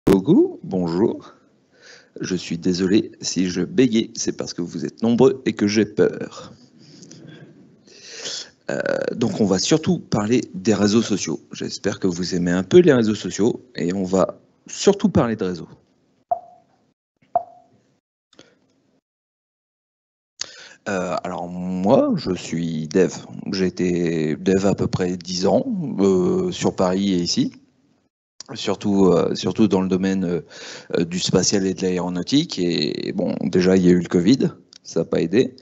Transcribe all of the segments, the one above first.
Beaucoup, bonjour. Je suis désolé si je bégaye, c'est parce que vous êtes nombreux et que j'ai peur. Donc on va surtout parler des réseaux sociaux. J'espère que vous aimez un peu les réseaux sociaux et on va surtout parler de réseaux. Alors moi, je suis dev. J'ai été dev à peu près 10 ans sur Paris et ici. Surtout dans le domaine du spatial et de l'aéronautique. Et bon, déjà, il y a eu le Covid, ça n'a pas aidé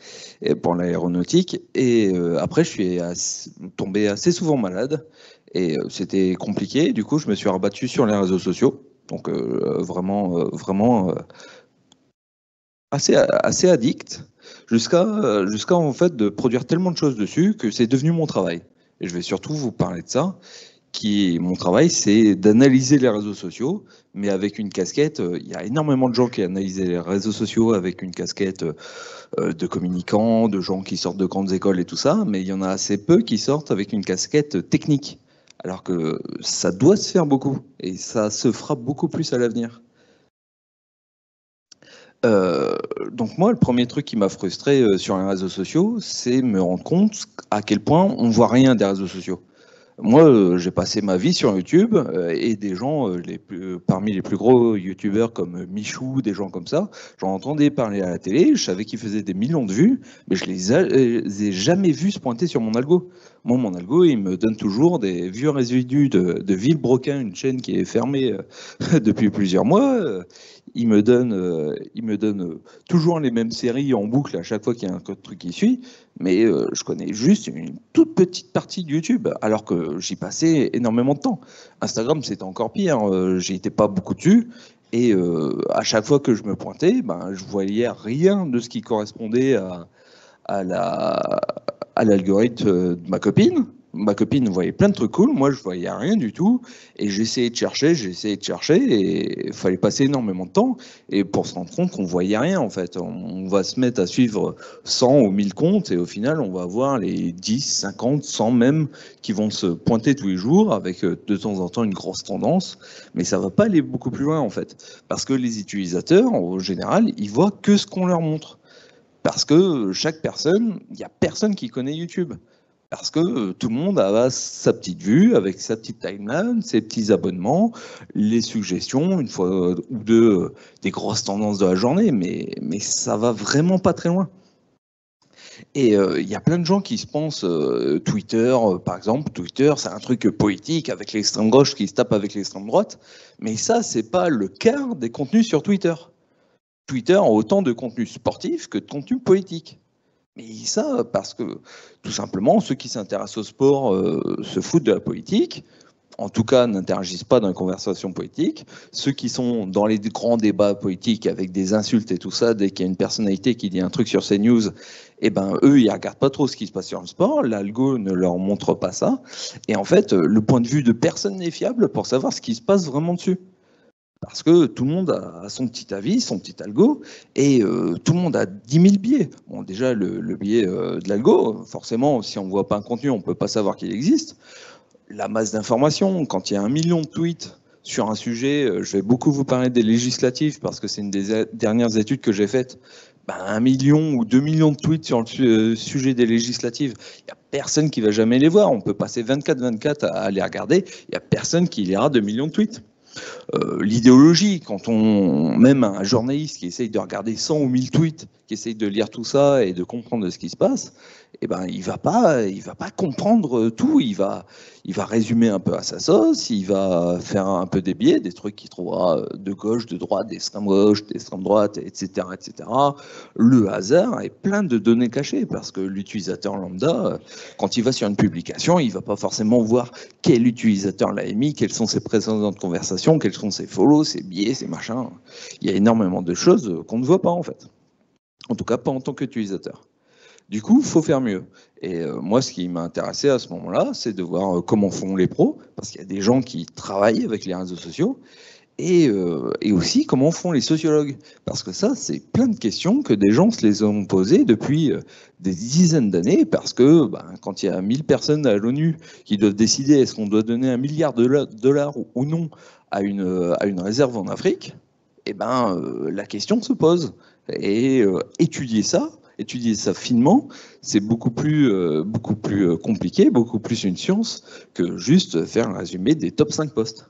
pour l'aéronautique. Et après, je suis tombé assez souvent malade et c'était compliqué. Du coup, je me suis rabattu sur les réseaux sociaux. Donc vraiment assez addict jusqu'à en fait de produire tellement de choses dessus que c'est devenu mon travail. Et je vais surtout vous parler de ça mon travail, c'est d'analyser les réseaux sociaux, mais avec une casquette. Il y a énormément de gens qui analysent les réseaux sociaux avec une casquette de communicants, de gens qui sortent de grandes écoles et tout ça, mais il y en a assez peu qui sortent avec une casquette technique. Alors que ça doit se faire beaucoup, et ça se fera beaucoup plus à l'avenir. Euh, donc moi, le premier truc qui m'a frustré sur les réseaux sociaux, c'est me rendre compte à quel point on voit rien des réseaux sociaux. Moi, j'ai passé ma vie sur YouTube et des gens, parmi les plus gros YouTubeurs comme Michou, des gens comme ça, j'en entendais parler à la télé, je savais qu'ils faisaient des millions de vues, mais je les ai jamais vus se pointer sur mon algo. Moi, mon algo, il me donne toujours des vieux résidus de Villebrequin, une chaîne qui est fermée depuis plusieurs mois. Il me donne toujours les mêmes séries en boucle à chaque fois qu'il y a un truc qui suit, mais je connais juste une toute petite partie de YouTube, alors que j'y passais énormément de temps. Instagram, c'était encore pire, j'y étais pas beaucoup dessus, et à chaque fois que je me pointais, ben, je voyais rien de ce qui correspondait à la, à l'algorithme de ma copine. Ma copine voyait plein de trucs cool, moi je voyais rien du tout, et j'essayais de chercher, et il fallait passer énormément de temps, et pour se rendre compte qu'on voyait rien en fait. On va se mettre à suivre 100 ou 1000 comptes, et au final on va voir les 10, 50, 100 même qui vont se pointer tous les jours, avec de temps en temps une grosse tendance, mais ça va pas aller beaucoup plus loin en fait, parce que les utilisateurs, en général, ils voient que ce qu'on leur montre. Parce que chaque personne, il n'y a personne qui connaît YouTube. Parce que tout le monde a sa petite vue, avec sa petite timeline, ses petits abonnements, les suggestions, une fois ou deux, des grosses tendances de la journée, mais ça va vraiment pas très loin. Et il y a plein de gens qui se pensent Twitter, par exemple. Twitter, c'est un truc politique avec l'extrême gauche qui se tape avec l'extrême droite. Mais ça, c'est pas le quart des contenus sur Twitter. Twitter a autant de contenu sportif que de contenu politique. Mais ça, parce que tout simplement, ceux qui s'intéressent au sport se foutent de la politique, en tout cas n'interagissent pas dans les conversations politiques. Ceux qui sont dans les grands débats politiques avec des insultes et tout ça, dès qu'il y a une personnalité qui dit un truc sur CNews, eh ben, eux, ils regardent pas trop ce qui se passe sur le sport, l'algo ne leur montre pas ça. Et en fait, le point de vue de personne n'est fiable pour savoir ce qui se passe vraiment dessus. Parce que tout le monde a son petit avis, son petit algo, et tout le monde a 10 000 biais. Bon, déjà, le biais de l'algo, forcément, si on ne voit pas un contenu, on ne peut pas savoir qu'il existe. La masse d'informations, quand il y a 1 million de tweets sur un sujet, je vais beaucoup vous parler des législatives, parce que c'est une des dernières études que j'ai faites. Ben, 1 million ou 2 millions de tweets sur le sujet des législatives, il n'y a personne qui va jamais les voir. On peut passer 24/24 à les regarder, il n'y a personne qui lira 2 millions de tweets. L'idéologie, même un journaliste qui essaye de regarder 100 ou 1000 tweets, qui essaye de lire tout ça et de comprendre ce qui se passe, eh ben, il va pas comprendre tout. Il va résumer un peu à sa sauce, il va faire un peu des biais, des trucs qu'il trouvera de gauche, de droite, d'extrême gauche, d'extrême droite, etc., etc. Le hasard est plein de données cachées parce que l'utilisateur lambda, quand il va sur une publication, il va pas forcément voir quel utilisateur l'a émis, quelles sont ses précédentes conversations, quels sont ses follow, ses biais, ses machins. Il y a énormément de choses qu'on ne voit pas en fait. En tout cas, pas en tant qu'utilisateur. Du coup, il faut faire mieux. Et moi, ce qui m'a intéressé à ce moment-là, c'est de voir comment font les pros, parce qu'il y a des gens qui travaillent avec les réseaux sociaux. et aussi comment font les sociologues. Parce que ça, c'est plein de questions que des gens se les ont posées depuis des dizaines d'années, parce que quand il y a 1000 personnes à l'ONU qui doivent décider est-ce qu'on doit donner 1 milliard de dollars ou non à une réserve en Afrique, la question se pose. Et étudier ça finement, c'est beaucoup plus compliqué, beaucoup plus une science que juste faire un résumé des top 5 postes.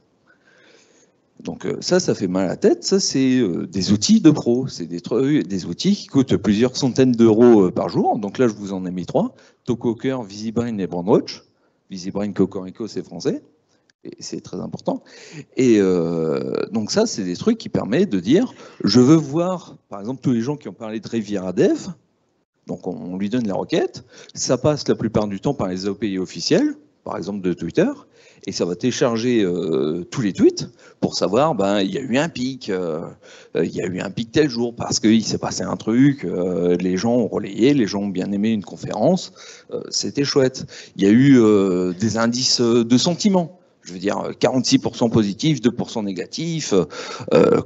Donc ça fait mal à la tête. Ça, c'est des outils de pro. C'est des outils qui coûtent plusieurs centaines d'euros par jour. Donc là, je vous en ai mis 3. Tokoker, VisiBrain et Brandwatch. VisiBrain, Cocorico, c'est français. Et c'est très important. Et donc ça, c'est des trucs qui permettent de dire, je veux voir, par exemple, tous les gens qui ont parlé de Riviera Dev. Donc on lui donne la requête. Ça passe la plupart du temps par les API officiels, par exemple de Twitter. Et ça va télécharger tous les tweets pour savoir, il y a eu un pic, il y a eu un pic tel jour parce qu'il s'est passé un truc, les gens ont relayé, les gens ont bien aimé une conférence, c'était chouette. Il y a eu des indices de sentiment. Je veux dire, 46% positifs, 2% négatifs.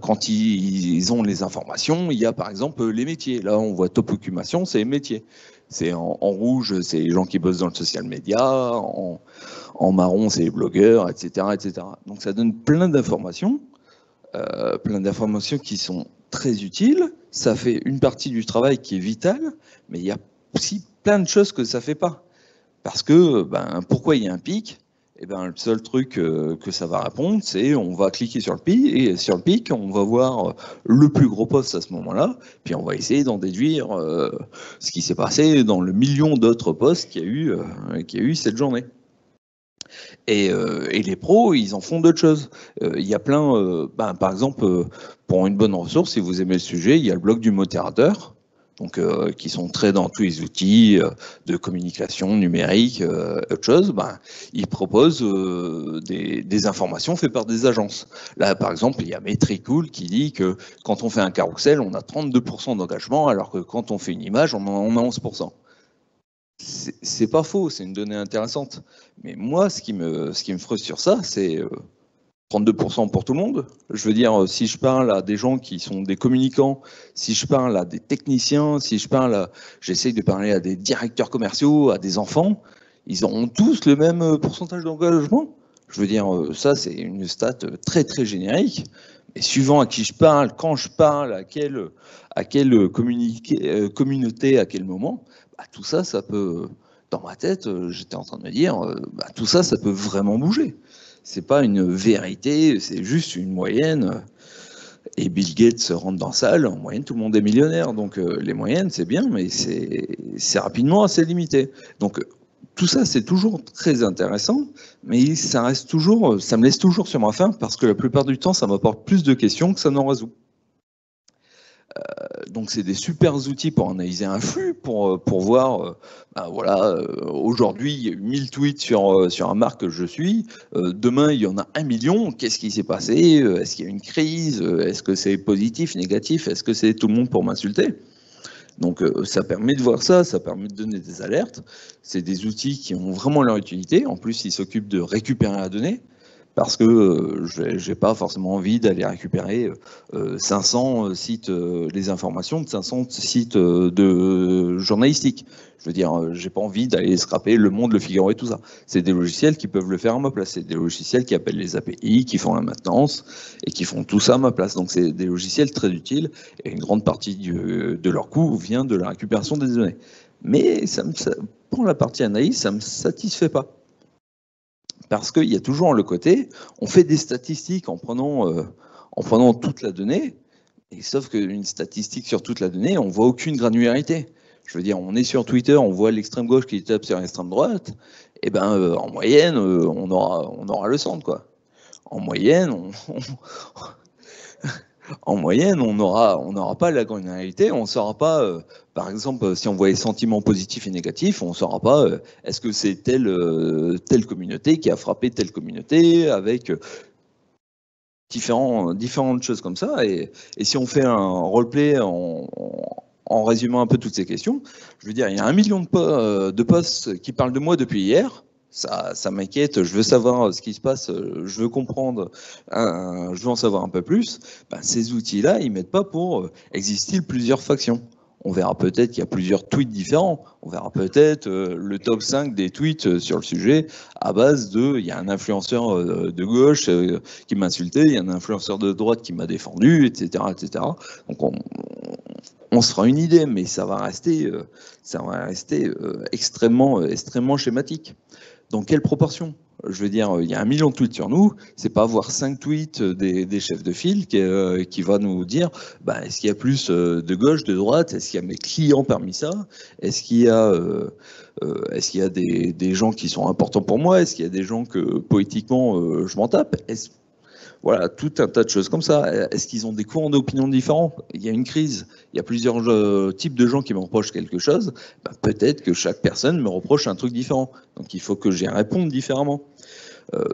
Quand ils ont les informations, il y a par exemple les métiers. Là, on voit top occupation, c'est les métiers. C'est en rouge, c'est les gens qui bossent dans le social media. En marron, c'est les blogueurs, etc., etc. Donc ça donne plein d'informations qui sont très utiles. Ça fait une partie du travail qui est vitale, mais il y a aussi plein de choses que ça ne fait pas. Parce que, pourquoi il y a un pic ? Le seul truc que ça va répondre, c'est on va cliquer sur le pic, et sur le pic, on va voir le plus gros poste à ce moment-là, puis on va essayer d'en déduire ce qui s'est passé dans le million d'autres posts qu'il y a eu cette journée. Et les pros, ils en font d'autres choses. Il y a plein, par exemple, pour une bonne ressource, si vous aimez le sujet, il y a le blog du modérateur, donc qui sont très dans tous les outils de communication numérique, autre chose. Ils proposent des informations faites par des agences. Là, par exemple, il y a Metricool qui dit que quand on fait un carrousel, on a 32% d'engagement, alors que quand on fait une image, on a 11%. C'est pas faux, c'est une donnée intéressante. Mais moi, ce qui me frustre sur ça, c'est 32% pour tout le monde. Je veux dire, si je parle à des gens qui sont des communicants, si je parle à des techniciens, j'essaye de parler à des directeurs commerciaux, à des enfants, ils auront tous le même pourcentage d'engagement. Je veux dire, ça, c'est une stat très, très générique. Et suivant à qui je parle, quand je parle, à quelle communauté, à quel moment, tout ça, ça peut, dans ma tête, j'étais en train de me dire, tout ça, ça peut vraiment bouger. C'est pas une vérité, c'est juste une moyenne. Et Bill Gates rentre dans la salle, en moyenne, tout le monde est millionnaire. Donc les moyennes, c'est bien, mais c'est rapidement assez limité. Donc tout ça, c'est toujours très intéressant, mais ça me laisse toujours sur ma faim, parce que la plupart du temps, ça m'apporte plus de questions que ça n'en résout. Donc c'est des super outils pour analyser un flux, pour voir, aujourd'hui il y a eu 1000 tweets sur un marque que je suis, demain il y en a 1 million, qu'est-ce qui s'est passé, est-ce qu'il y a une crise, est-ce que c'est positif, négatif, est-ce que c'est tout le monde pour m'insulter ? Donc ça permet de voir ça permet de donner des alertes, c'est des outils qui ont vraiment leur utilité, en plus ils s'occupent de récupérer la donnée, parce que je n'ai pas forcément envie d'aller récupérer 500 sites, les informations de 500 sites journalistiques. Je veux dire, j'ai pas envie d'aller scraper Le Monde, Le Figaro et tout ça. C'est des logiciels qui peuvent le faire à ma place. C'est des logiciels qui appellent les API, qui font la maintenance et qui font tout ça à ma place. Donc c'est des logiciels très utiles et une grande partie de leur coût vient de la récupération des données. Mais pour la partie analyse, ça ne me satisfait pas. Parce qu'il y a toujours le côté, on fait des statistiques en prenant toute la donnée, et sauf qu'une statistique sur toute la donnée, on ne voit aucune granularité. Je veux dire, on est sur Twitter, on voit l'extrême gauche qui tape sur l'extrême droite, et en moyenne, on aura le centre, quoi. En moyenne, on n'aura pas la granularité, on ne saura pas, par exemple, si on voit les sentiments positifs et négatifs, on ne saura pas est-ce que c'est telle communauté qui a frappé telle communauté avec différentes choses comme ça. Et si on fait un roleplay en résumant un peu toutes ces questions, je veux dire, il y a 1 million de posts qui parlent de moi depuis hier. Ça m'inquiète, je veux savoir ce qui se passe, je veux comprendre, je veux en savoir un peu plus. Ben, ces outils-là, ils mettent pas pour existent-ils plusieurs factions. On verra peut-être qu'il y a plusieurs tweets différents. On verra peut-être le top 5 des tweets sur le sujet à base de il y a un influenceur de gauche qui m'a insulté, il y a un influenceur de droite qui m'a défendu, etc., etc. Donc on se fera une idée, mais ça va rester extrêmement schématique. Dans quelle proportion? Je veux dire, il y a 1 million de tweets sur nous, c'est pas avoir 5 tweets des chefs de file qui va nous dire bah, est-ce qu'il y a plus de gauche, de droite, est-ce qu'il y a mes clients parmi ça, est-ce qu'il y a des gens qui sont importants pour moi, est-ce qu'il y a des gens que politiquement je m'en tape, voilà, tout un tas de choses comme ça. Est-ce qu'ils ont des courants d'opinion différents? Il y a une crise, il y a plusieurs types de gens qui me reprochent quelque chose. Ben, peut-être que chaque personne me reproche un truc différent. Donc il faut que j'y réponde différemment.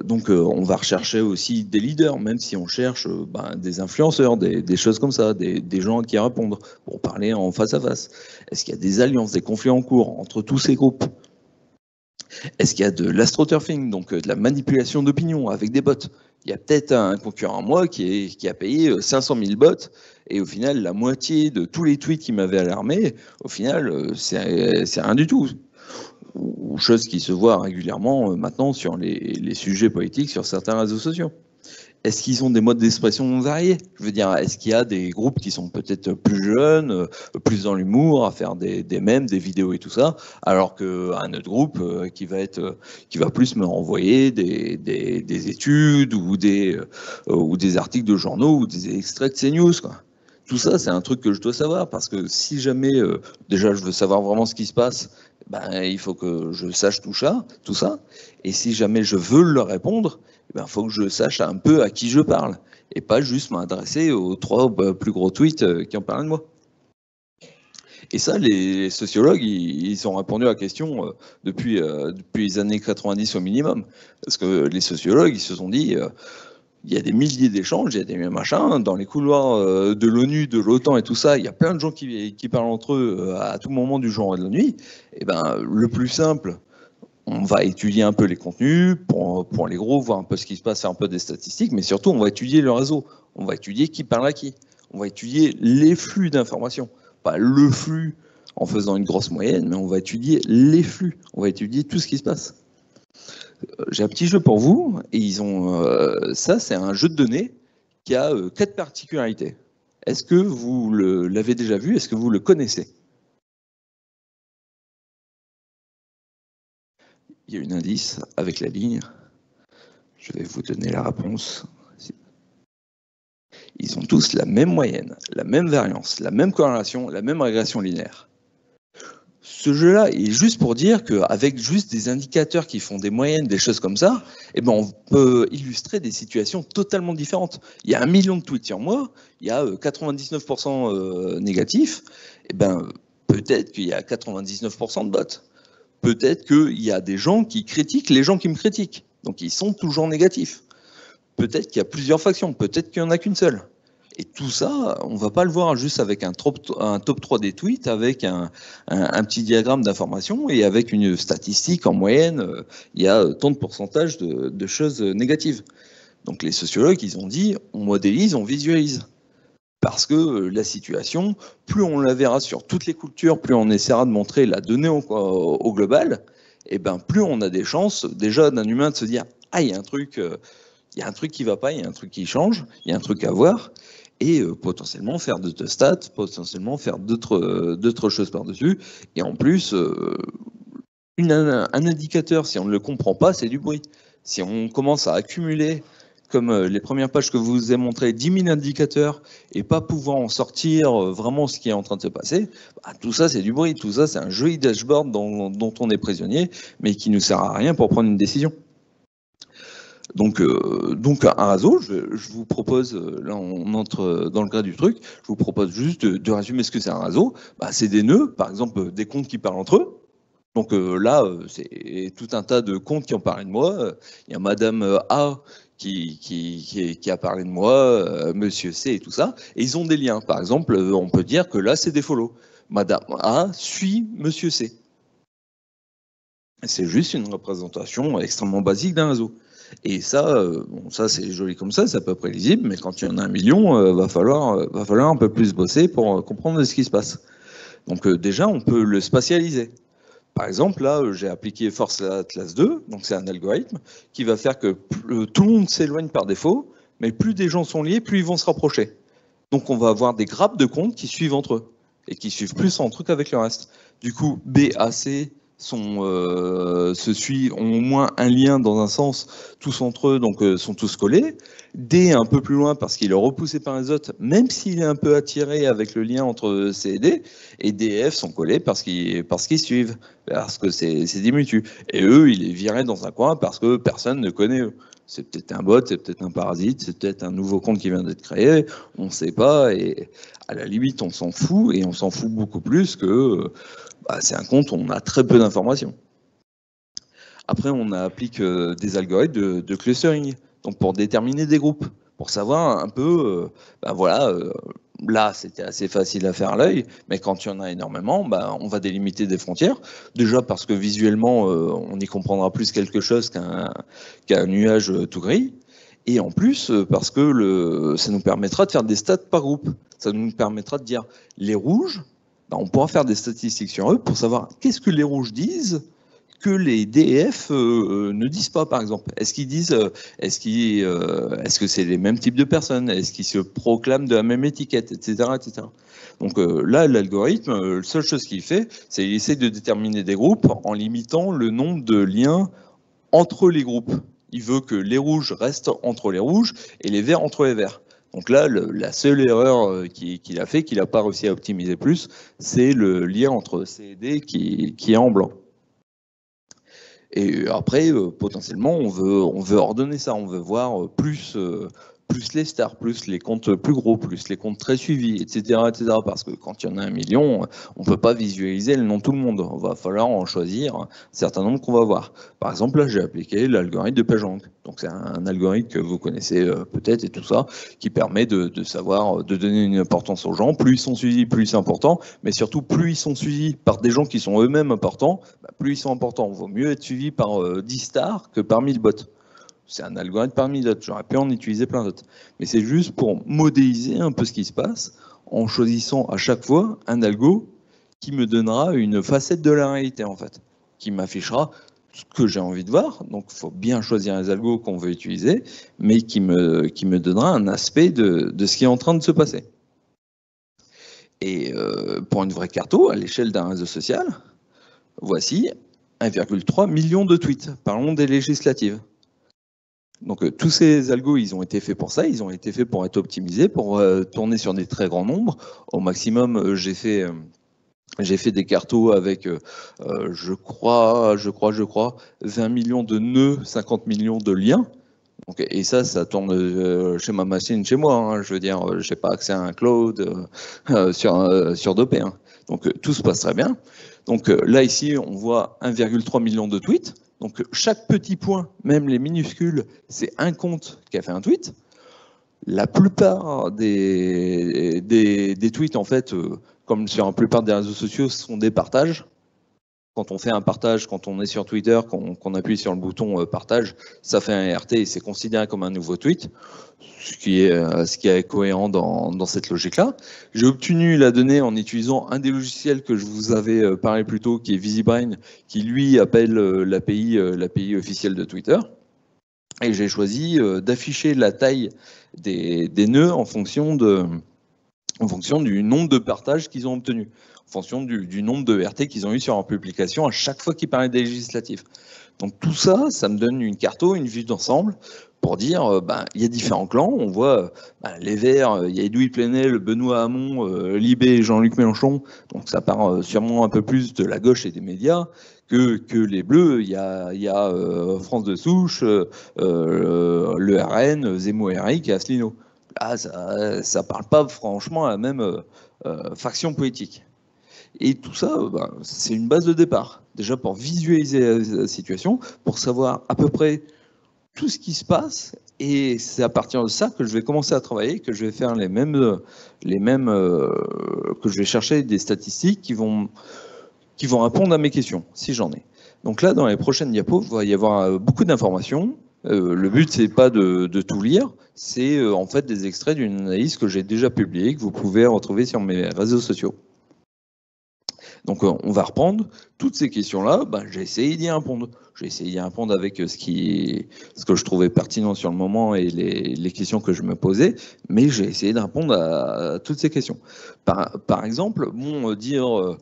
Donc on va rechercher aussi des leaders, même si on cherche des influenceurs, des choses comme ça, des gens qui répondent pour parler en face à face. Est-ce qu'il y a des alliances, des conflits en cours entre tous ces groupes? Est-ce qu'il y a de l'astroturfing, donc de la manipulation d'opinion avec des bots? Il y a peut-être un concurrent à moi qui a payé 500 000 bots, et au final, la moitié de tous les tweets qui m'avaient alarmé, au final, c'est rien du tout. Ou chose qui se voit régulièrement maintenant sur les sujets politiques sur certains réseaux sociaux. Est-ce qu'ils ont des modes d'expression variés? Je veux dire, est-ce qu'il y a des groupes qui sont peut-être plus jeunes, plus dans l'humour, à faire des mèmes, des vidéos et tout ça, alors qu'un autre groupe qui va plus me renvoyer des études ou des articles de journaux ou des extraits de CNews, quoi. Tout ça, c'est un truc que je dois savoir, parce que si jamais, déjà, je veux savoir vraiment ce qui se passe, ben, il faut que je sache tout ça, et si jamais je veux leur répondre, il faut que je sache un peu à qui je parle, et pas juste m'adresser aux 3 plus gros tweets qui en parlent de moi. Et ça, les sociologues, ils ont répondu à la question depuis les années 90 au minimum, parce que les sociologues, ils se sont dit... il y a des milliers d'échanges, il y a des machins, dans les couloirs de l'ONU, de l'OTAN et tout ça, il y a plein de gens qui parlent entre eux à tout moment du jour et de la nuit. Et ben, le plus simple, on va étudier un peu les contenus, pour les gros, voir un peu ce qui se passe, faire un peu des statistiques, mais surtout, on va étudier le réseau. On va étudier qui parle à qui. On va étudier les flux d'informations. Pas le flux en faisant une grosse moyenne, mais on va étudier les flux. On va étudier tout ce qui se passe. J'ai un petit jeu pour vous, et ça, c'est un jeu de données qui a 4 particularités. Est-ce que vous l'avez déjà vu? Est-ce que vous le connaissez? Il y a un indice avec la ligne. Je vais vous donner la réponse. Ils ont tous la même moyenne, la même variance, la même corrélation, la même régression linéaire. Ce jeu-là est juste pour dire qu'avec juste des indicateurs qui font des moyennes, des choses comme ça, eh ben on peut illustrer des situations totalement différentes. Il y a 1 million de tweets sur moi, il y a 99% négatifs, eh ben peut-être qu'il y a 99% de bots. Peut-être qu'il y a des gens qui critiquent les gens qui me critiquent, donc ils sont toujours négatifs. Peut-être qu'il y a plusieurs factions, peut-être qu'il n'y en a qu'une seule. Et tout ça, on ne va pas le voir juste avec un top 3 des tweets, avec un petit diagramme d'information et avec une statistique en moyenne, il y a tant de pourcentage de choses négatives. Donc les sociologues, ils ont dit, on modélise, on visualise. Parce que la situation, plus on la verra sur toutes les cultures, plus on essaiera de montrer la donnée au global, et ben plus on a des chances déjà d'un humain de se dire « Ah, il y a un truc qui ne va pas, il y a un truc qui change, il y a un truc à voir », et potentiellement faire d'autres stats, potentiellement faire d'autres choses par-dessus. Et en plus, un indicateur, si on ne le comprend pas, c'est du bruit. Si on commence à accumuler, comme les premières pages que je vous ai montré, 10 000 indicateurs et pas pouvoir en sortir vraiment ce qui est en train de se passer, tout ça c'est du bruit, tout ça c'est un joli dashboard dont on est prisonnier, mais qui ne sert à rien pour prendre une décision. Donc un réseau, je vous propose, là on entre dans le cas du truc, je vous propose juste de résumer ce que c'est un réseau. C'est des nœuds, par exemple des comptes qui parlent entre eux. Donc là, c'est tout un tas de comptes qui ont parlé de moi. Il y a Madame A qui a parlé de moi, Monsieur C et tout ça. Et ils ont des liens. Par exemple, on peut dire que là, c'est des follow. Madame A suit Monsieur C. C'est juste une représentation extrêmement basique d'un réseau. Et ça, bon, ça c'est joli comme ça, c'est à peu près lisible, mais quand il y en a 1 million, va falloir un peu plus bosser pour comprendre ce qui se passe. Donc déjà, on peut le spatialiser. Par exemple, là, j'ai appliqué Force Atlas 2, donc c'est un algorithme qui va faire que tout le monde s'éloigne par défaut, mais plus des gens sont liés, plus ils vont se rapprocher. Donc on va avoir des grappes de comptes qui suivent entre eux, et qui suivent plus en truc avec le reste. Du coup, B, A, C se suivent, ont au moins un lien dans un sens, tous entre eux, donc sont tous collés. D un peu plus loin parce qu'il est repoussé par les autres, même s'il est un peu attiré avec le lien entre C et D. Et D et F sont collés parce qu'ils suivent, parce que c'est des mutus. Et eux, il est viré dans un coin parce que personne ne connaît eux. C'est peut-être un bot, c'est peut-être un parasite, c'est peut-être un nouveau compte qui vient d'être créé, on ne sait pas, et à la limite on s'en fout, et on s'en fout beaucoup plus que c'est un compte où on a très peu d'informations. Après, on applique des algorithmes de clustering, donc pour déterminer des groupes, pour savoir un peu, là c'était assez facile à faire à l'œil, mais quand il y en a énormément, on va délimiter des frontières. Déjà parce que visuellement, on y comprendra plus quelque chose qu'un nuage tout gris. Et en plus, parce que ça nous permettra de faire des stats par groupe. Ça nous permettra de dire les rouges, on pourra faire des statistiques sur eux pour savoir qu'est-ce que les rouges disent que les DF ne disent pas, par exemple. Est-ce qu'ils disent, est-ce que c'est les mêmes types de personnes? Est-ce qu'ils se proclament de la même étiquette, etc., etc. Donc là, l'algorithme, la seule chose qu'il fait, c'est qu'il essaie de déterminer des groupes en limitant le nombre de liens entre les groupes. Il veut que les rouges restent entre les rouges et les verts entre les verts. Donc là, la seule erreur qu'il a fait, qu'il n'a pas réussi à optimiser plus, c'est le lien entre C et D qui est en blanc. Et après, potentiellement, on veut ordonner ça, on veut voir plus les stars, plus les comptes plus gros, plus les comptes très suivis, etc., etc. Parce que quand il y en a 1 million, on ne peut pas visualiser le nom de tout le monde. Il va falloir en choisir un certain nombre qu'on va voir. Par exemple, là, j'ai appliqué l'algorithme de PageRank. Donc, c'est un algorithme que vous connaissez peut-être et tout ça, qui permet de savoir, de donner une importance aux gens. Plus ils sont suivis, plus c'est important. Mais surtout, plus ils sont suivis par des gens qui sont eux-mêmes importants, plus ils sont importants. Il vaut mieux être suivi par 10 stars que par 1000 bots. C'est un algorithme parmi d'autres, j'aurais pu en utiliser plein d'autres. Mais c'est juste pour modéliser un peu ce qui se passe en choisissant à chaque fois un algo qui me donnera une facette de la réalité en fait, qui m'affichera ce que j'ai envie de voir. Donc il faut bien choisir les algos qu'on veut utiliser, mais qui me donnera un aspect de ce qui est en train de se passer. Et pour une vraie carto, à l'échelle d'un réseau social, voici 1,3 million de tweets. Parlons des législatives. Donc tous ces algos, ils ont été faits pour ça, ils ont été faits pour être optimisés, pour tourner sur des très grands nombres. Au maximum, j'ai fait des cartos avec, je crois, 20 millions de nœuds, 50 millions de liens. Donc, et ça tourne chez ma machine, chez moi. Hein, je veux dire, je n'ai pas accès à un cloud sur Dopé. Hein. Donc tout se passe très bien. Donc là, ici, on voit 1,3 million de tweets. Donc chaque petit point, même les minuscules, c'est un compte qui a fait un tweet. La plupart des tweets, en fait, comme sur la plupart des réseaux sociaux, sont des partages. Quand on fait un partage, quand on est sur Twitter, qu'on appuie sur le bouton partage, ça fait un RT et c'est considéré comme un nouveau tweet, ce qui est cohérent dans cette logique-là. J'ai obtenu la donnée en utilisant un des logiciels que je vous avais parlé plus tôt, qui est VisiBrain, qui lui appelle l'API officielle de Twitter. Et j'ai choisi d'afficher la taille des nœuds en fonction du nombre de partages qu'ils ont obtenus, en fonction du nombre de RT qu'ils ont eu sur leur publication à chaque fois qu'ils parlaient des législatives. Donc tout ça, ça me donne une carto, une vue d'ensemble pour dire, il y a différents clans. On voit les Verts, il y a Edoui Plenel, Benoît Hamon, Libé et Jean-Luc Mélenchon. Donc ça part sûrement un peu plus de la gauche et des médias que les Bleus. Il y a France de Souche, le RN, Zemmour Eric et Asselineau. Là, ça parle pas franchement à la même faction politique. Et tout ça, c'est une base de départ. Déjà pour visualiser la situation, pour savoir à peu près tout ce qui se passe. Et c'est à partir de ça que je vais commencer à travailler, que je vais faire que je vais chercher des statistiques qui vont répondre à mes questions, si j'en ai. Donc là, dans les prochaines diapos, il va y avoir beaucoup d'informations. Le but, c'est pas de tout lire, c'est en fait des extraits d'une analyse que j'ai déjà publiée, que vous pouvez retrouver sur mes réseaux sociaux. Donc on va reprendre toutes ces questions-là. J'ai essayé d'y répondre. J'ai essayé d'y répondre avec ce que je trouvais pertinent sur le moment et les questions que je me posais, mais j'ai essayé de répondre à toutes ces questions. Par exemple, il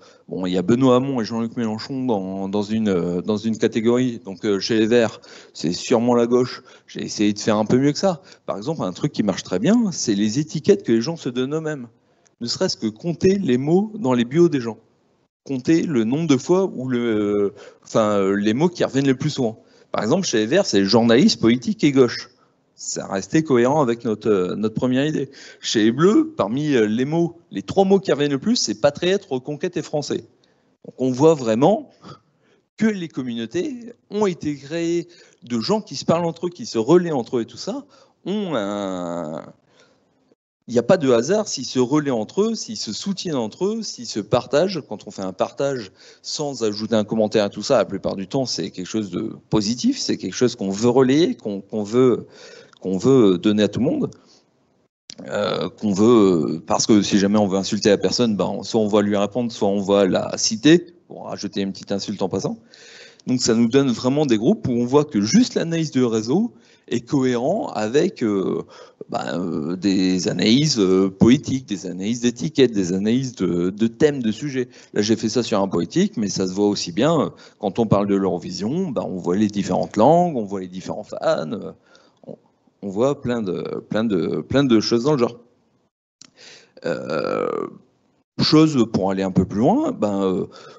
y a Benoît Hamon et Jean-Luc Mélenchon dans une catégorie. Donc chez les Verts, c'est sûrement la gauche. J'ai essayé de faire un peu mieux que ça. Par exemple, un truc qui marche très bien, c'est les étiquettes que les gens se donnent eux-mêmes. Ne serait-ce que compter les mots dans les bios des gens. Compter le nombre de fois où les mots qui reviennent le plus souvent. Par exemple, chez les Verts, c'est journaliste, politique et gauche. Ça restait cohérent avec notre première idée. Chez les Bleus, parmi les 3 mots qui reviennent le plus, c'est patriote, reconquête et français. Donc on voit vraiment que les communautés ont été créées de gens qui se parlent entre eux, qui se relaient entre eux et tout ça, il n'y a pas de hasard s'ils se relaient entre eux, s'ils se soutiennent entre eux, s'ils se partagent. Quand on fait un partage sans ajouter un commentaire à tout ça, la plupart du temps, c'est quelque chose de positif, c'est quelque chose qu'on veut relayer, qu'on veut donner à tout le monde. Parce que si jamais on veut insulter la personne, soit on va lui répondre, soit on va la citer, pour rajouter une petite insulte en passant. Donc ça nous donne vraiment des groupes où on voit que juste l'analyse de réseau est cohérent avec des analyses poétiques, des analyses d'étiquettes, des analyses de thèmes, de sujets. Là, j'ai fait ça sur un poétique, mais ça se voit aussi bien quand on parle de l'Eurovision, on voit les différentes langues, on voit les différents fans, on voit plein de choses dans le genre. Chose pour aller un peu plus loin,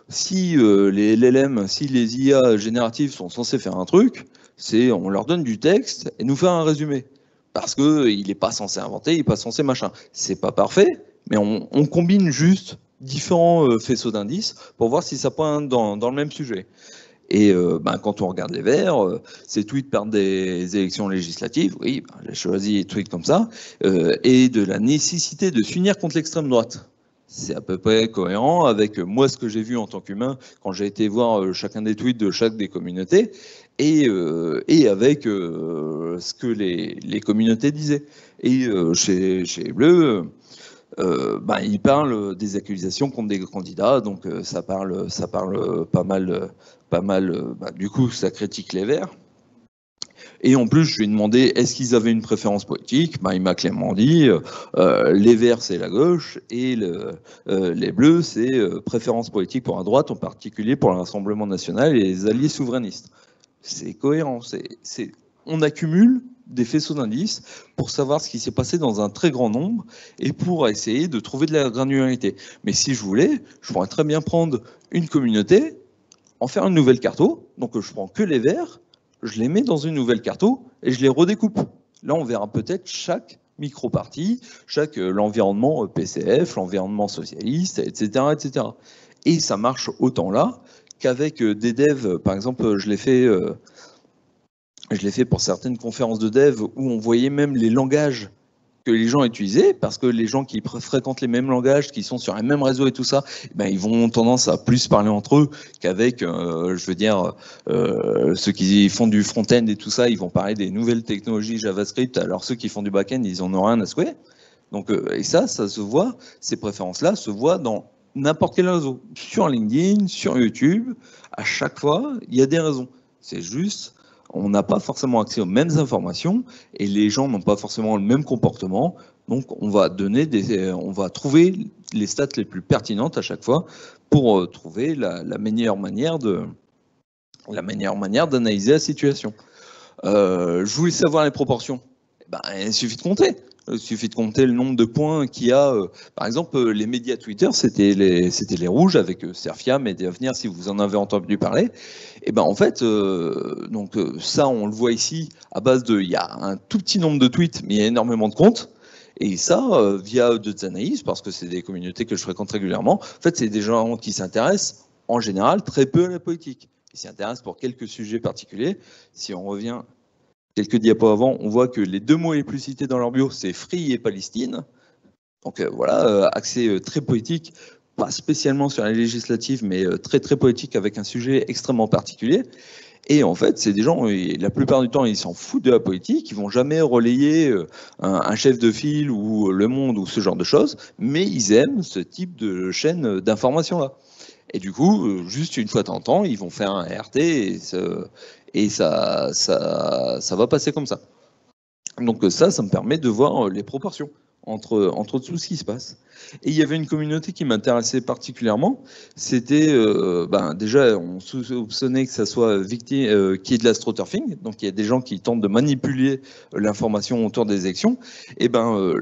si les LLM, si les IA génératives sont censés faire un truc, c'est on leur donne du texte et nous faire un résumé. Parce qu'il n'est pas censé inventer, il n'est pas censé machin. C'est pas parfait, mais on combine juste différents faisceaux d'indices pour voir si ça pointe dans le même sujet. Et quand on regarde les Verts, ces tweets partent des élections législatives, oui, j'ai choisi des tweets comme ça, et de la nécessité de s'unir contre l'extrême droite. C'est à peu près cohérent avec moi ce que j'ai vu en tant qu'humain quand j'ai été voir chacun des tweets de chaque des communautés et avec ce que les communautés disaient. Et chez les Bleus, ils parlent des accusations contre des candidats, donc ça parle pas mal. Du coup, ça critique les Verts. Et en plus, je lui ai demandé est-ce qu'ils avaient une préférence politique. Il m'a clairement dit les Verts, c'est la gauche, et les Bleus, c'est préférence politique pour la droite, en particulier pour le Rassemblement national et les alliés souverainistes. C'est cohérent. On accumule des faisceaux d'indices pour savoir ce qui s'est passé dans un très grand nombre et pour essayer de trouver de la granularité. Mais si je voulais, je pourrais très bien prendre une communauté, en faire une nouvelle carto, donc je prends que les Verts, je les mets dans une nouvelle carto et je les redécoupe. Là, on verra peut-être chaque micro-partie, l'environnement PCF, l'environnement socialiste, etc., etc. Et ça marche autant là qu'avec des devs. Par exemple, je l'ai fait pour certaines conférences de dev où on voyait même les langages que les gens utilisaient, parce que les gens qui fréquentent les mêmes langages, qui sont sur les mêmes réseaux et tout ça, ils vont tendance à plus parler entre eux qu'avec, ceux qui font du front-end et tout ça, ils vont parler des nouvelles technologies JavaScript, alors ceux qui font du back-end, ils en ont rien à souhait. Donc, et ça se voit, ces préférences-là se voient dans n'importe quel réseau, sur LinkedIn, sur YouTube, à chaque fois, il y a des raisons. C'est juste on n'a pas forcément accès aux mêmes informations et les gens n'ont pas forcément le même comportement. Donc, on va trouver les stats les plus pertinentes à chaque fois pour trouver la meilleure manière d'analyser la situation. Je voulais savoir les proportions. Il suffit de compter. Il suffit de compter le nombre de points qu'il y a. Par exemple, les médias Twitter, c'était les rouges avec Serfiam et Devenir, si vous en avez entendu parler. Et en fait, ça, on le voit ici à base il y a un tout petit nombre de tweets, mais il y a énormément de comptes. Et ça, via d'autres analyses, parce que c'est des communautés que je fréquente régulièrement. En fait, c'est des gens qui s'intéressent en général très peu à la politique. Ils s'intéressent pour quelques sujets particuliers. Si on revient quelques diapos avant, on voit que les 2 mots les plus cités dans leur bio, c'est Free et Palestine. Donc voilà, accès très politique pas spécialement sur les législatives, mais très très politique avec un sujet extrêmement particulier. Et en fait, c'est des gens, la plupart du temps, ils s'en foutent de la politique, ils vont jamais relayer un chef de file ou Le Monde ou ce genre de choses, mais ils aiment ce type de chaîne d'information-là. Et du coup, juste une fois de temps en temps, ils vont faire un RT et ça va passer comme ça. Donc ça me permet de voir les proportions entre tout ce qui se passe. Et il y avait une communauté qui m'intéressait particulièrement, c'était déjà on soupçonnait que ça soit qui est de l'astroturfing, donc il y a des gens qui tentent de manipuler l'information autour des élections. Et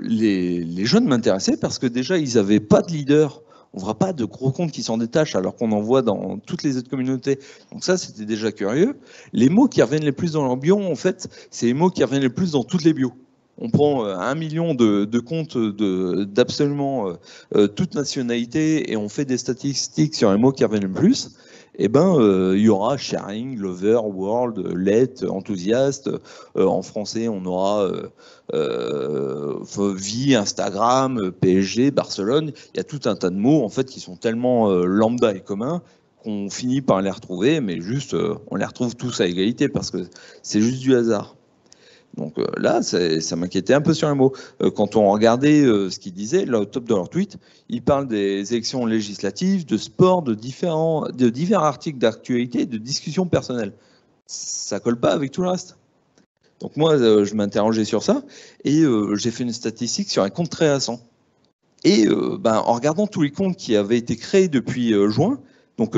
les jeunes m'intéressaient parce que déjà ils n'avaient pas de leader. On ne voit pas de gros comptes qui s'en détachent alors qu'on en voit dans toutes les autres communautés. Donc ça, c'était déjà curieux. Les mots qui reviennent les plus dans leur bio, en fait, c'est les mots qui reviennent les plus dans toutes les bios. On prend 1 million de comptes d'absolument toute nationalité et on fait des statistiques sur les mots qui reviennent le plus. Il y aura sharing, lover, world, let, enthousiaste. En français, on aura vie, Instagram, PSG, Barcelone. Il y a tout un tas de mots en fait qui sont tellement lambda et communs qu'on finit par les retrouver, mais juste on les retrouve tous à égalité parce que c'est juste du hasard. Donc là, ça m'inquiétait un peu sur les mots. Quand on regardait ce qu'ils disaient, là au top de leur tweet, ils parlent des élections législatives, de sport, de divers articles d'actualité, de discussions personnelles. Ça colle pas avec tout le reste. Donc moi, je m'interrogeais sur ça et j'ai fait une statistique sur un compte très récent. Et en regardant tous les comptes qui avaient été créés depuis juin, donc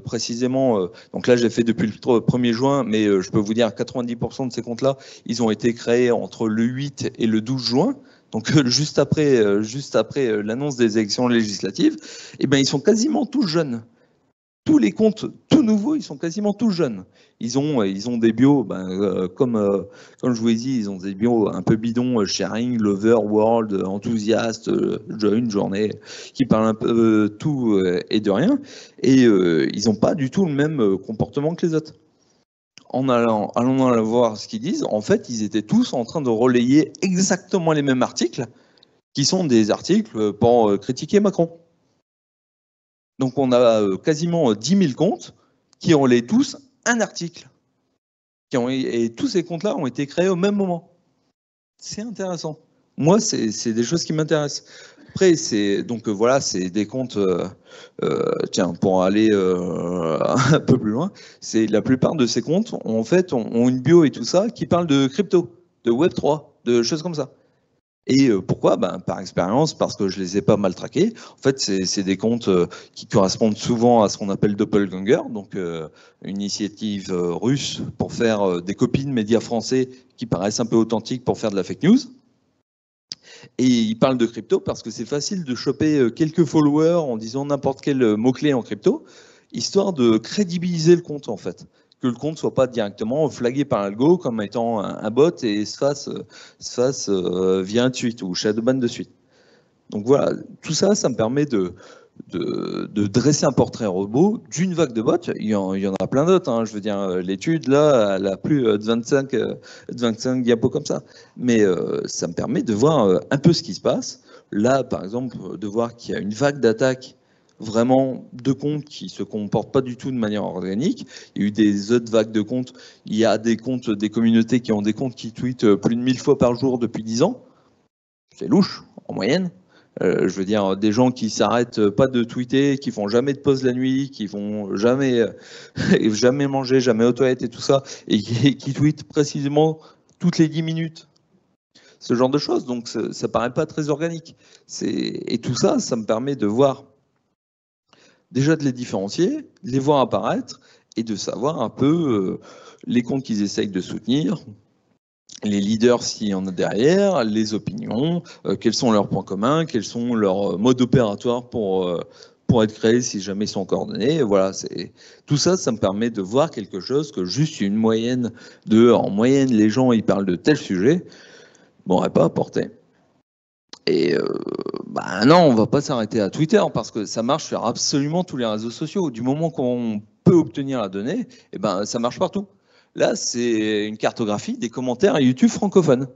précisément, donc là j'ai fait depuis le 1er juin, mais je peux vous dire 90% de ces comptes-là, ils ont été créés entre le 8 et le 12 juin, donc juste après l'annonce des élections législatives, et ils sont quasiment tous jeunes. Tous les comptes tout nouveaux, ils sont quasiment tous jeunes. Ils ont des bios, comme je vous ai dit, ils ont des bios un peu bidons, sharing, lover, world, enthousiaste, une journée, qui parlent un peu tout et de rien. Et ils n'ont pas du tout le même comportement que les autres. En allant voir ce qu'ils disent, en fait, ils étaient tous en train de relayer exactement les mêmes articles, qui sont des articles pour critiquer Macron. Donc on a quasiment 10 000 comptes qui ont tous un article. Et tous ces comptes-là ont été créés au même moment. C'est intéressant. Moi, c'est des choses qui m'intéressent. Après, c'est des comptes. Pour aller un peu plus loin, c'est la plupart de ces comptes en fait ont une bio et tout ça qui parlent de crypto, de Web 3, de choses comme ça. Et pourquoi ? Par expérience, parce que je les ai pas mal traqués. En fait, c'est des comptes qui correspondent souvent à ce qu'on appelle doppelganger, donc une initiative russe pour faire des copies de médias français qui paraissent un peu authentiques pour faire de la fake news. Et ils parlent de crypto parce que c'est facile de choper quelques followers en disant n'importe quel mot-clé en crypto, histoire de crédibiliser le compte en fait. Que le compte soit pas directement flagué par l'algo comme étant un bot et se fasse via un tweet ou shadowban de suite. Donc voilà, tout ça, ça me permet de dresser un portrait robot d'une vague de bots. Il y en a plein d'autres. Hein. Je veux dire, l'étude, là, elle a plus de 25 diapos comme ça. Mais ça me permet de voir un peu ce qui se passe. Là, par exemple, de voir qu'il y a une vague d'attaques vraiment de comptes qui se comportent pas du tout de manière organique. Il y a eu des autres vagues de comptes. Il y a des comptes, des communautés qui ont des comptes qui tweetent plus de 1000 fois par jour depuis 10 ans. C'est louche, en moyenne. Je veux dire, des gens qui s'arrêtent pas de tweeter, qui font jamais de pause la nuit, qui vont jamais manger, jamais aux toilettes et tout ça, et qui tweetent précisément toutes les 10 minutes. Ce genre de choses, donc ça paraît pas très organique. Et tout ça, ça me permet de voir, déjà de les différencier, de les voir apparaître, et de savoir un peu les comptes qu'ils essayent de soutenir, les leaders s'il y en a derrière, les opinions, quels sont leurs points communs, quels sont leurs modes opératoires pour être créés si jamais ils sont coordonnés. Voilà, tout ça, ça me permet de voir quelque chose que juste une moyenne en moyenne, les gens ils parlent de tel sujet, m'aurait pas apporté. Et non, on va pas s'arrêter à Twitter parce que ça marche sur absolument tous les réseaux sociaux. Du moment qu'on peut obtenir la donnée, ça marche partout. Là, c'est une cartographie des commentaires à YouTube francophones.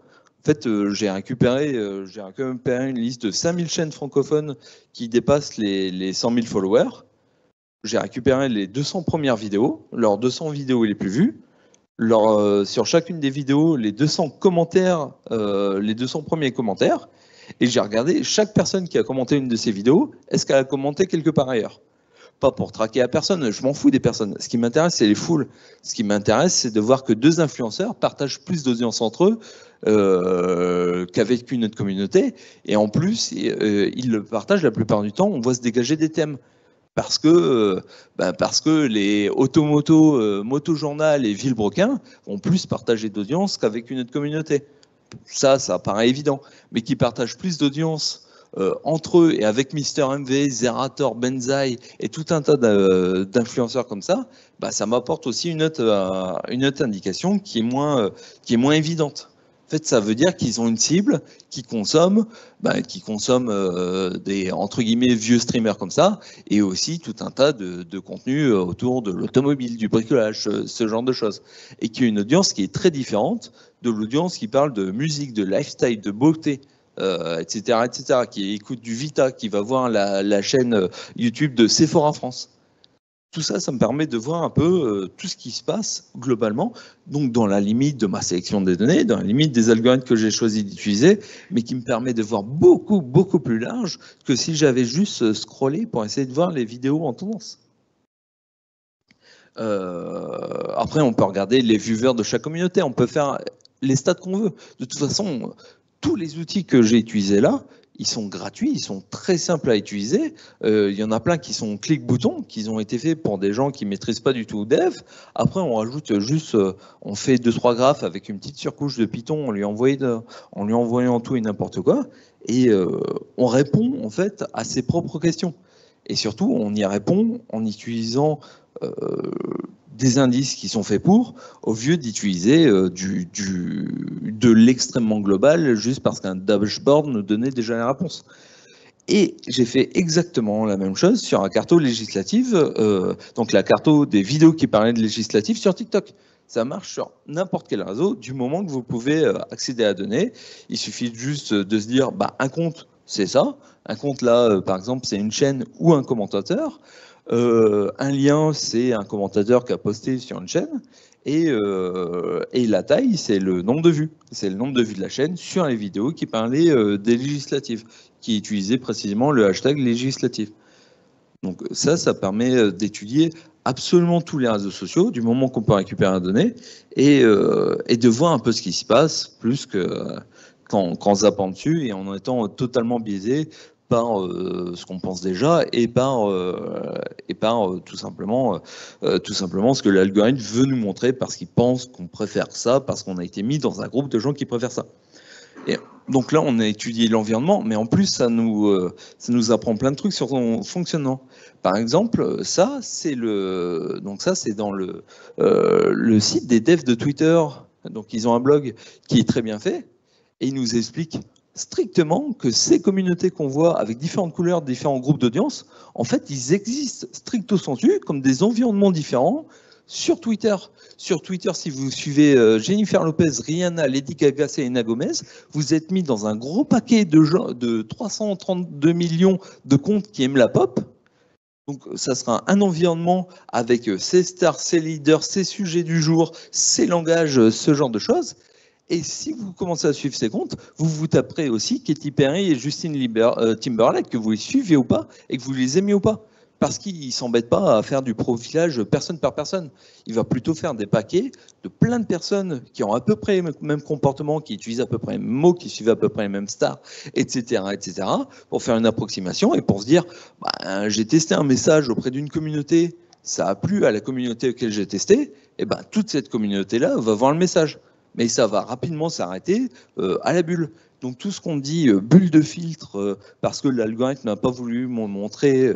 fait, j'ai récupéré une liste de 5000 chaînes francophones qui dépassent les 100 000 followers. J'ai récupéré les 200 premières vidéos, leurs 200 vidéos les plus vues. Sur chacune des vidéos, les 200 commentaires, les 200 premiers commentaires. Et j'ai regardé chaque personne qui a commenté une de ces vidéos, est-ce qu'elle a commenté quelque part ailleurs? Pas pour traquer à personne, je m'en fous des personnes. Ce qui m'intéresse, c'est les foules. Ce qui m'intéresse, c'est de voir que deux influenceurs partagent plus d'audience entre eux qu'avec une autre communauté. Et en plus, ils le partagent la plupart du temps, on voit se dégager des thèmes. Parce que les automoto, motojournal et Villebrequin vont plus partager d'audience qu'avec une autre communauté. Ça paraît évident. Mais qui partagent plus d'audience entre eux et avec Mister MV, Zerator, Benzaï et tout un tas d'influenceurs comme ça, ça m'apporte aussi une autre indication qui est moins évidente. En fait, ça veut dire qu'ils ont une cible qui consomme des entre guillemets vieux streamers comme ça, et aussi tout un tas de contenus autour de l'automobile, du bricolage, ce genre de choses, et qui a une audience qui est très différente de l'audience qui parle de musique, de lifestyle, de beauté, etc., qui écoute du Vita, qui va voir la chaîne YouTube de Sephora France. Tout ça, ça me permet de voir un peu tout ce qui se passe globalement, donc dans la limite de ma sélection des données, dans la limite des algorithmes que j'ai choisi d'utiliser, mais qui me permet de voir beaucoup, beaucoup plus large que si j'avais juste scrollé pour essayer de voir les vidéos en tendance. Après, on peut regarder les viewers de chaque communauté, on peut faire les stats qu'on veut. De toute façon, tous les outils que j'ai utilisés là, ils sont gratuits, ils sont très simples à utiliser. Il y en a plein qui sont clic-bouton, qui ont été faits pour des gens qui ne maîtrisent pas du tout Dev. Après, on rajoute juste, on fait 2-3 graphes avec une petite surcouche de Python en lui envoyant tout et n'importe quoi. Et on répond en fait à ses propres questions. Et surtout, on y répond en utilisant des indices qui sont faits pour, au lieu d'utiliser de l'extrêmement global, juste parce qu'un dashboard nous donnait déjà la réponse. Et j'ai fait exactement la même chose sur un carto législatif, donc la carto des vidéos qui parlaient de législatif sur TikTok. Ça marche sur n'importe quel réseau, du moment que vous pouvez accéder à la donnée. Il suffit juste de se dire, un compte, c'est ça. Un compte, là, par exemple, c'est une chaîne ou un commentateur. Un lien, c'est un commentateur qui a posté sur une chaîne, et la taille, c'est le nombre de vues. C'est le nombre de vues de la chaîne sur les vidéos qui parlaient des législatives, qui utilisaient précisément le hashtag législatif. Donc ça permet d'étudier absolument tous les réseaux sociaux, du moment qu'on peut récupérer la donnée, et de voir un peu ce qui se passe, plus qu'en zappant dessus et en étant totalement biaisé par ce qu'on pense déjà et par tout simplement ce que l'algorithme veut nous montrer parce qu'il pense qu'on préfère ça, parce qu'on a été mis dans un groupe de gens qui préfèrent ça. Et donc là, on a étudié l'environnement, mais en plus, ça nous apprend plein de trucs sur son fonctionnement. Par exemple, ça, c'est dans le site des devs de Twitter. Donc, ils ont un blog qui est très bien fait et ils nous expliquent strictement que ces communautés qu'on voit avec différentes couleurs, différents groupes d'audience, en fait, ils existent stricto sensu comme des environnements différents sur Twitter. Sur Twitter, si vous suivez Jennifer Lopez, Rihanna, Lady Gaga, Selena Gomez, vous êtes mis dans un gros paquet de gens, de 332 millions de comptes qui aiment la pop. Donc, ça sera un environnement avec ses stars, ses leaders, ses sujets du jour, ses langages, ce genre de choses. Et si vous commencez à suivre ces comptes, vous taperez aussi Katy Perry et Justin Timberlake, que vous les suivez ou pas, et que vous les aimez ou pas. Parce qu'il ne s'embête pas à faire du profilage personne par personne. Il va plutôt faire des paquets de plein de personnes qui ont à peu près le même comportement, qui utilisent à peu près les mêmes mots, qui suivent à peu près les mêmes stars, etc., pour faire une approximation et pour se dire, j'ai testé un message auprès d'une communauté, ça a plu à la communauté auquel j'ai testé, et toute cette communauté-là va voir le message. Mais ça va rapidement s'arrêter à la bulle. Donc tout ce qu'on dit bulle de filtre, parce que l'algorithme n'a pas voulu me montrer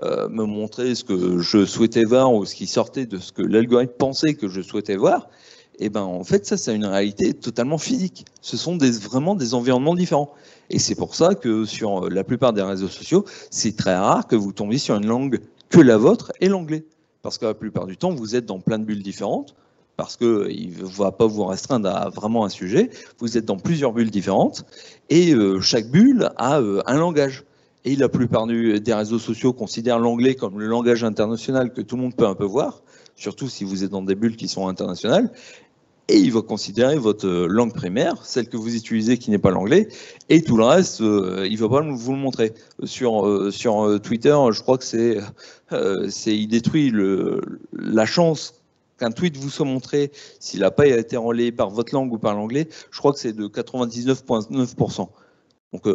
ce que je souhaitais voir ou ce qui sortait de ce que l'algorithme pensait que je souhaitais voir, en fait ça c'est une réalité totalement physique. Ce sont vraiment des environnements différents. Et c'est pour ça que sur la plupart des réseaux sociaux, c'est très rare que vous tombiez sur une langue que la vôtre et l'anglais. Parce que la plupart du temps, vous êtes dans plein de bulles différentes. parce qu'il ne va pas vous restreindre à vraiment un sujet. Vous êtes dans plusieurs bulles différentes, et chaque bulle a un langage. Et la plupart des réseaux sociaux considèrent l'anglais comme le langage international que tout le monde peut un peu voir, surtout si vous êtes dans des bulles qui sont internationales. Et il va considérer votre langue primaire, celle que vous utilisez qui n'est pas l'anglais, et tout le reste, il ne va pas vous le montrer. Sur Twitter, je crois que il détruit la chance qu'un tweet vous soit montré s'il n'a pas été relayé par votre langue ou par l'anglais. Je crois que c'est de 99,9%. Donc,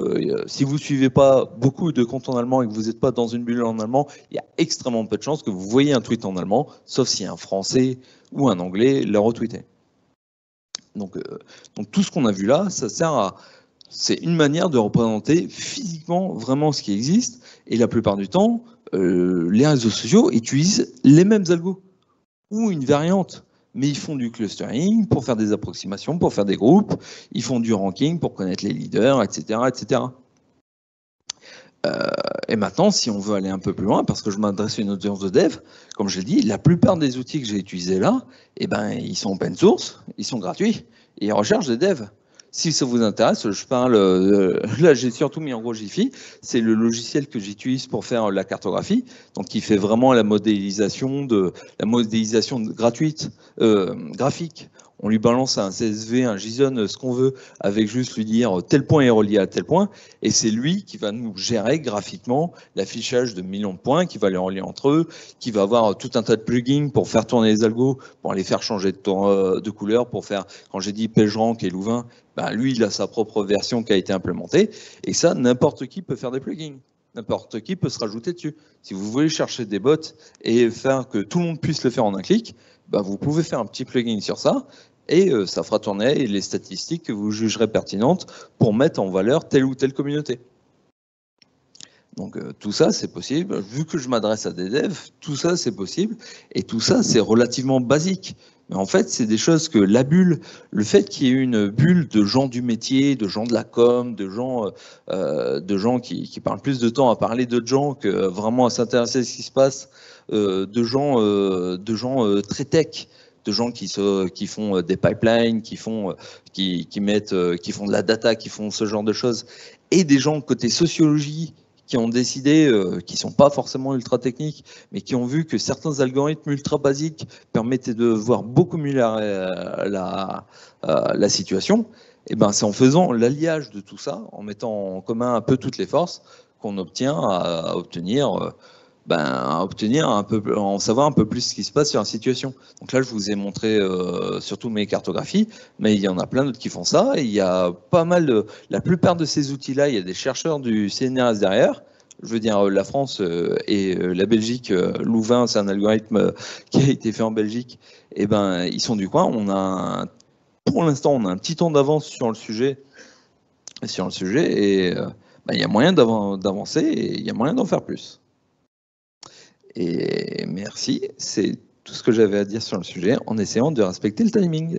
si vous ne suivez pas beaucoup de comptes en allemand et que vous n'êtes pas dans une bulle en allemand, il y a extrêmement peu de chances que vous voyez un tweet en allemand, sauf si un Français ou un Anglais l'a retweeté. Donc tout ce qu'on a vu là, c'est une manière de représenter physiquement vraiment ce qui existe. Et la plupart du temps, les réseaux sociaux utilisent les mêmes algos ou une variante. Mais ils font du clustering pour faire des approximations, pour faire des groupes. Ils font du ranking pour connaître les leaders, etc., etc. Et maintenant, si on veut aller un peu plus loin, parce que je m'adresse à une audience de dev, comme je l'ai dit, la plupart des outils que j'ai utilisés là, ils sont open source, ils sont gratuits, et ils recherchent des devs. Si ça vous intéresse, je parle, là j'ai surtout mis en gros Jiffy, c'est le logiciel que j'utilise pour faire la cartographie, donc qui fait vraiment la modélisation gratuite, graphique. On lui balance un CSV, un JSON, ce qu'on veut, avec juste lui dire tel point est relié à tel point, et c'est lui qui va nous gérer graphiquement l'affichage de millions de points, qui va les relier entre eux, qui va avoir tout un tas de plugins pour faire tourner les algos, pour les faire changer de couleur, pour faire, quand j'ai dit PageRank et Louvain, lui, il a sa propre version qui a été implémentée, et ça, n'importe qui peut faire des plugins. N'importe qui peut se rajouter dessus. Si vous voulez chercher des bots et faire que tout le monde puisse le faire en un clic, vous pouvez faire un petit plugin sur ça, et ça fera tourner les statistiques que vous jugerez pertinentes pour mettre en valeur telle ou telle communauté. Donc tout ça, c'est possible. Vu que je m'adresse à des devs, tout ça, c'est possible. Et tout ça, c'est relativement basique. Mais en fait, c'est des choses que la bulle, le fait qu'il y ait une bulle de gens du métier, de gens de la com, de gens qui parlent plus de temps à parler de gens que vraiment à s'intéresser à ce qui se passe, de gens très tech, de gens qui font des pipelines, qui font de la data, qui font ce genre de choses, et des gens côté sociologie qui ont décidé, qui sont pas forcément ultra techniques, mais qui ont vu que certains algorithmes ultra basiques permettaient de voir beaucoup mieux la situation. Et c'est en faisant l'alliage de tout ça, en mettant en commun un peu toutes les forces, qu'on obtient à obtenir en savoir un peu plus ce qui se passe sur la situation. Donc là, je vous ai montré surtout mes cartographies, mais il y en a plein d'autres qui font ça. Et il y a pas mal la plupart de ces outils-là, il y a des chercheurs du CNRS derrière. Je veux dire, la France et la Belgique, Louvain, c'est un algorithme qui a été fait en Belgique. Et ils sont du coin. Pour l'instant, on a un petit temps d'avance sur le sujet. Et il y a moyen d'avancer et il y a moyen d'en faire plus. Et merci, c'est tout ce que j'avais à dire sur le sujet en essayant de respecter le timing.